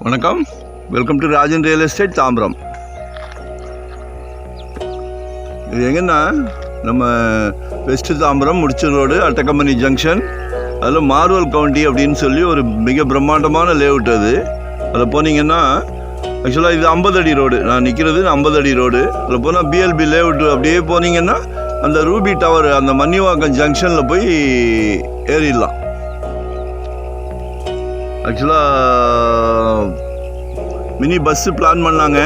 வணக்கம், welcome to Rajan real estate Tambaram. இது எங்கன்னா நம்ம வெஸ்ட் தாம்பரம் முடிச்ச ரோடு அட்டக்கம்பனி ஜங்ஷன், அதில் மார்வல் கவுண்டி அப்படின்னு சொல்லி ஒரு மிக பிரம்மாண்டமான லேஅவுட். அது அதில் போனீங்கன்னா ஆக்சுவலாக இது 50 அடி ரோடு, நான் நிற்கிறது 50 அடி ரோடு. அதில் போனால் பிஎல்பி லேஅவுட் அப்படியே போனீங்கன்னா அந்த ரூபி டவர் அந்த மன்னிவாக்கம் ஜங்ஷனில் போய் ஏறிடலாம். ஆக்சுவலாக மினி பஸ்ஸு பிளான் பண்ணாங்க,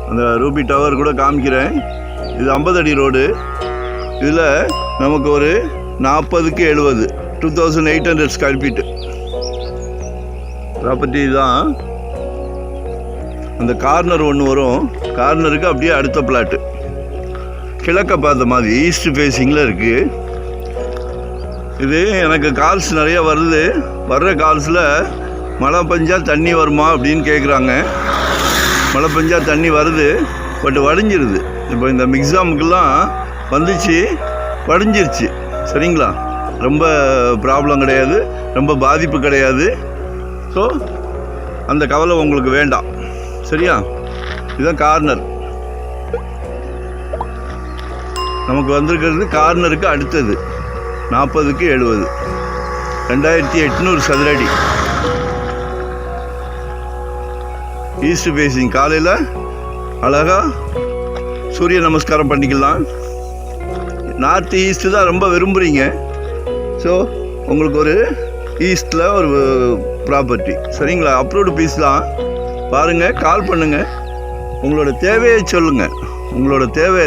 அந்த ரூபி டவர் கூட காமிக்கிறேன். இது 50 அடி ரோடு. இதில் நமக்கு ஒரு 40க்கு 70 2800 ஸ்கொயர் ஃபீட்டு ப்ராப்பர்ட்டி தான். அந்த கார்னர் ஒன்று வரும், கார்னருக்கு அப்படியே அடுத்த பிளாட்டு கிழக்க பார்த்த மாதிரி ஈஸ்ட் ஃபேஸிங்கில் இருக்குது. இது எனக்கு கால்ஸ் நிறைய வருது. வர்ற கால்ஸில் மழை பெஞ்சால் தண்ணி வருமா அப்படின்னு கேட்குறாங்க. மழை பெஞ்சால் தண்ணி வருது, பட் வடிஞ்சிருது. இப்போ இந்த மிக்ஸாமுக்கெல்லாம் வந்துச்சு, வடிஞ்சிருச்சு. சரிங்களா, ரொம்ப ப்ராப்ளம் கிடையாது, ரொம்ப பாதிப்பு கிடையாது. ஸோ அந்த கவலை உங்களுக்கு வேண்டாம். சரியா, இதுதான் கார்னர். நமக்கு வந்திருக்கிறது கார்னருக்கு அடுத்தது 40க்கு 70 2800 சதுரடி ஈஸ்ட் ஃபேஸிங். காலையில் அழகாக சூரிய நமஸ்காரம் பண்ணிக்கலாம். நார்த் ஈஸ்ட்டு தான் ரொம்ப விரும்புகிறீங்க. ஸோ உங்களுக்கு ஒரு ஈஸ்டில் ஒரு ப்ராப்பர்ட்டி. சரிங்களா, அப்ரூவ்டு பீஸ் தான். பாருங்கள், கால் பண்ணுங்கள், உங்களோட தேவையை சொல்லுங்கள். உங்களோட தேவை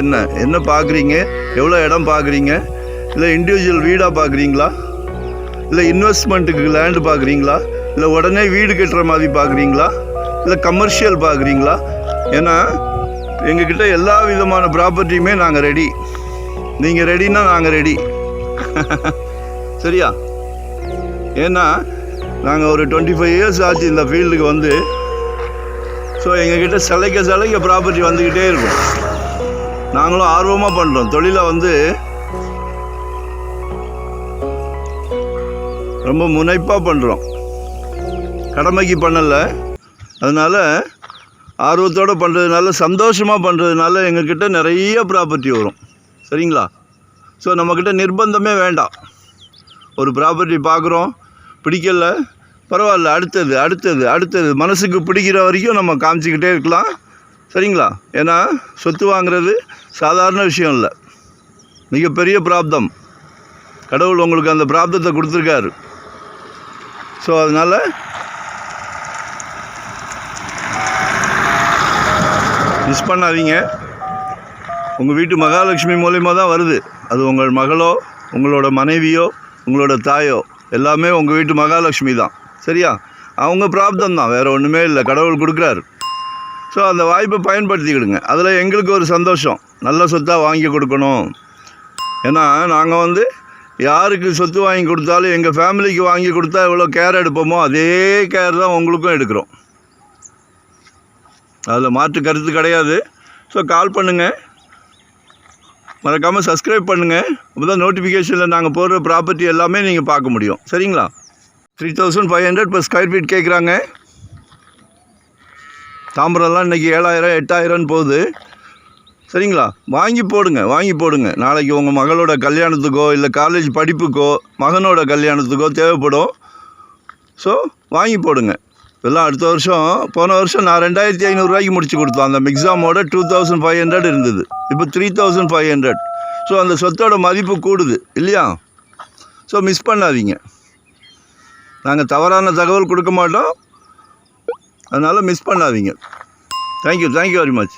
என்ன பார்க்குறீங்க, எவ்வளோ இடம் பார்க்குறீங்க, இல்லை இண்டிவிஜுவல் வீடாக பார்க்குறீங்களா, இல்லை இன்வெஸ்ட்மெண்ட்டுக்கு லேண்டு பார்க்குறீங்களா, இல்லை உடனே வீடு கட்டுற மாதிரி பார்க்குறீங்களா, இல்லை கமர்ஷியல் பார்க்குறீங்களா? ஏன்னா எங்ககிட்ட எல்லா விதமான ப்ராப்பர்ட்டியுமே நாங்கள் ரெடி. நீங்கள் ரெடின்னா நாங்கள் ரெடி. சரியா, ஏன்னா நாங்கள் ஒரு 25 இயர்ஸ் ஆச்சு இந்த ஃபீல்டுக்கு வந்து. ஸோ எங்ககிட்ட சிலைக்க ப்ராப்பர்ட்டி வந்துக்கிட்டே இருக்கும். நாங்களும் ஆர்வமாக பண்ணுறோம். தொழிலை வந்து ரொம்ப முனைப்பாக பண்ணுறோம், கடமைக்கு பண்ணலை. அதனால் ஆர்வத்தோடு பண்ணுறதுனால, சந்தோஷமாக பண்ணுறதுனால எங்ககிட்ட நிறைய ப்ராப்பர்ட்டி வரும். சரிங்களா, ஸோ நம்மக்கிட்ட நிர்பந்தமே வேண்டாம். ஒரு ப்ராப்பர்ட்டி பார்க்குறோம், பிடிக்கல, பரவாயில்ல, அடுத்தது மனசுக்கு பிடிக்கிற வரைக்கும் நம்ம காமிச்சிக்கிட்டே இருக்கலாம். சரிங்களா, ஏன்னா சொத்து வாங்குறது சாதாரண விஷயம் இல்லை, மிகப்பெரிய பிராப்தம். கடவுள் உங்களுக்கு அந்த பிராப்தத்தை கொடுத்துருக்காரு. ஸோ அதனால் மிஸ் பண்ணாதீங்க. உங்கள் வீட்டு மகாலட்சுமி மூலியமாக தான் வருது. அது உங்கள் மகளோ, உங்களோட மனைவியோ, உங்களோட தாயோ, எல்லாமே உங்கள் வீட்டு மகாலட்சுமி தான். சரியா, அவங்க பிராப்தம் தான், வேறு ஒன்றுமே இல்லை, கடவுள் கொடுக்குறாரு. ஸோ அந்த வாய்ப்பை பயன்படுத்திக்கிடுங்க. அதில் எங்களுக்கு ஒரு சந்தோஷம், நல்ல சொத்தாக வாங்கி கொடுக்கணும். ஏன்னா நாங்கள் வந்து யாருக்கு சொத்து வாங்கி கொடுத்தாலும் எங்கள் ஃபேமிலிக்கு வாங்கி கொடுத்தா எவ்வளோ கேர் எடுப்போமோ அதே கேர் தான் உங்களுக்கும் எடுக்கிறோம். அதில் மாற்று கருத்து கிடையாது. ஸோ கால் பண்ணுங்கள், மறக்காமல் சப்ஸ்கிரைப் பண்ணுங்கள். அப்போ தான் நோட்டிஃபிகேஷனில் நாங்கள் போடுற ப்ராப்பர்ட்டி எல்லாமே நீங்கள் பார்க்க முடியும். சரிங்களா, 3500 per ஸ்கொயர் ஃபீட் கேட்குறாங்க. தாம்பரம்லாம் இன்றைக்கி 7000 8000 போகுது. சரிங்களா, வாங்கி போடுங்க. நாளைக்கு உங்கள் மகளோட கல்யாணத்துக்கோ, இல்லை காலேஜ் படிப்புக்கோ, மகனோட கல்யாணத்துக்கோ தேவைப்படும். ஸோ வாங்கி போடுங்க. இதெல்லாம் அடுத்த வருஷம், போன வருஷம் நான் 2500 ரூபாய்க்கு முடிச்சு கொடுத்தோம். அந்த மிக்ஸாமோட 2500 இருந்தது, இப்போ 3500. ஸோ அந்த சொத்தோட மதிப்பு கூடுது இல்லையா? ஸோ மிஸ் பண்ணாதீங்க. நாங்கள் தவறான தகவல் கொடுக்க மாட்டோம், அதனால் மிஸ் பண்ணாதீங்க. Thank you very much.